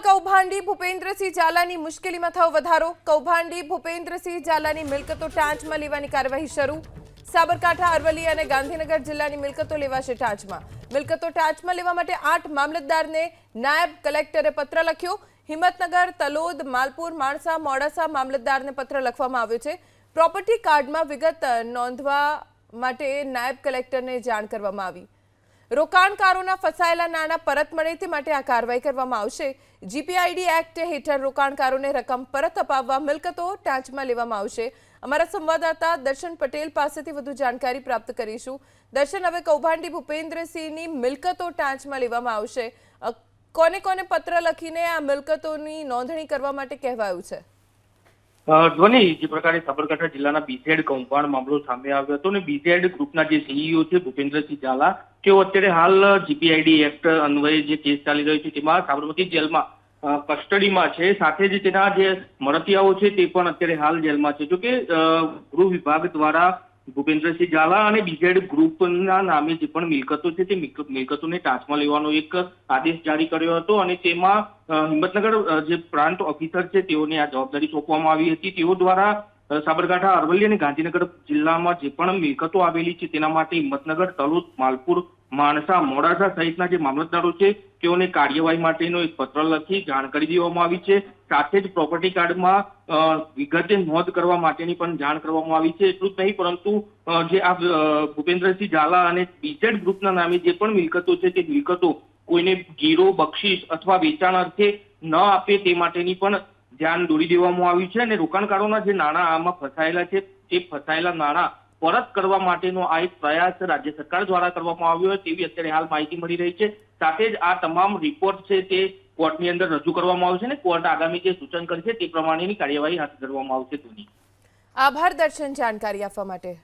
કૌભાંડી ભૂપેન્દ્રસિંહ ઝાલાની મુશ્કેલીમાં થયો વધારો। કૌભાંડી ભૂપેન્દ્રસિંહ ઝાલાની મિલકતો ટાંચમાં લેવાની કાર્યવાહી શરૂ। સાબરકાંઠા, અરવલ્લી અને ગાંધીનગર જિલ્લાની મિલકતો લેવાશે ટાંચમાં। મિલકતો ટાંચમાં લેવા માટે 8 મામલતદારને નાયબ કલેક્ટરે પત્ર લખ્યો। હિંમતનગર, તલોદ, માલપુર, માણસા, મોડાસા મામલતદારને પત્ર લખવામાં આવ્યો છે। પ્રોપર્ટી કાર્ડમાં વિગત નોંધવા માટે નાયબ કલેક્ટરને જાણ કરવામાં આવી। રોકાણકારોના ફસાયેલા નાણાં પરત મળે તે માટે આ કાર્યવાહી કરવામાં આવશે। જીપીઆઈડી એક્ટ હેઠળ રોકાણકારોને રકમ પરત અપાવવા મિલકતો ટાંચમાં લેવામાં આવશે। અમારા સંવાદદાતા દર્શન પટેલ પાસેથી વધુ જાણકારી પ્રાપ્ત કરીશું। દર્શન, હવે કૌભાંડી ભૂપેન્દ્રસિંહની મિલકતો ટાંચમાં લેવામાં આવશે, કોને કોને પત્ર લખીને આ મિલકતોની નોંધણી કરવા માટે કહેવાયું છે? ધ્વનિ, જે પ્રકારે સાબરકાંઠા જિલ્લાના બીઝેડ કૌભાંડ મામલો સામે આવ્યો હતો અને બીઝેડ ગ્રુપના જે સીઈઓ છે ભૂપેન્દ્રસિંહ ઝાલા, તેઓ અત્યારે હાલ જીપીઆઈડી એક્ટ અન્વયે જે કેસ ચાલી રહ્યો છે તેમાં સાબરમતી જેલમાં કસ્ટડીમાં છે। સાથે જ તેના જે મળતિયાઓ છે તે પણ અત્યારે હાલ જેલમાં છે। જોકે ગૃહ વિભાગ દ્વારા ભૂપેન્દ્રસિંહ ઝાલા અને બીઝેડ ગ્રુપના નામે જે પણ મિલકતો છે તે મિલકતોને ટાંચમાં લેવાનો એક આદેશ જારી કર્યો હતો અને તેમાં હિંમતનગર જે પ્રાંત ઓફિસર છે તેઓને આ જવાબદારી સોંપવામાં આવી હતી। તેઓ દ્વારા સાબરકાંઠા, અરવલ્લી અને ગાંધીનગર જિલ્લામાં જે પણ મિલકતો આવેલી છે તેના માટે હિંમતનગર, તલોદ, માલપુર, માણસા, મોડાસા સહિતના જે મામલતદારો છે તેઓને કાર્યવાહી માટેનો એક પત્ર લખી જાણ કરી દેવામાં આવી છે। સાથે જ પ્રોપર્ટી કાર્ડમાં વિગતે નોંધ કરવા માટેની પણ જાણ કરવામાં આવી છે। એટલું જ નહીં, પરંતુ જે આ ભૂપેન્દ્રસિંહ ઝાલા અને બીઝેડ ગ્રુપના નામે જે પણ મિલકતો છે તે મિલકતો કોઈને ગીરો, બક્ષિસ અથવા વેચાણ અર્થે ન આપે તે માટેની પણ ધ્યાન દોરી દેવામાં આવ્યું છે। અને રોકાણકારોના જે નાણાં આમાં ફસાયેલા છે તે ફસાયેલા નાણાં પરત કરવા માટેનો આ એક પ્રયાસ રાજ્ય સરકાર દ્વારા કરવામાં આવ્યો તેવી અત્યારે હાલ માહિતી મળી રહી છે। સાથે જ આ તમામ રિપોર્ટ છે તે કોર્ટની અંદર રજૂ કરવામાં આવશે અને કોર્ટ આગામી જે સૂચન કરશે તે પ્રમાણેની કાર્યવાહી હાથ ધરવામાં આવશે। આભાર દર્શન, જાણકારી આપવા માટે।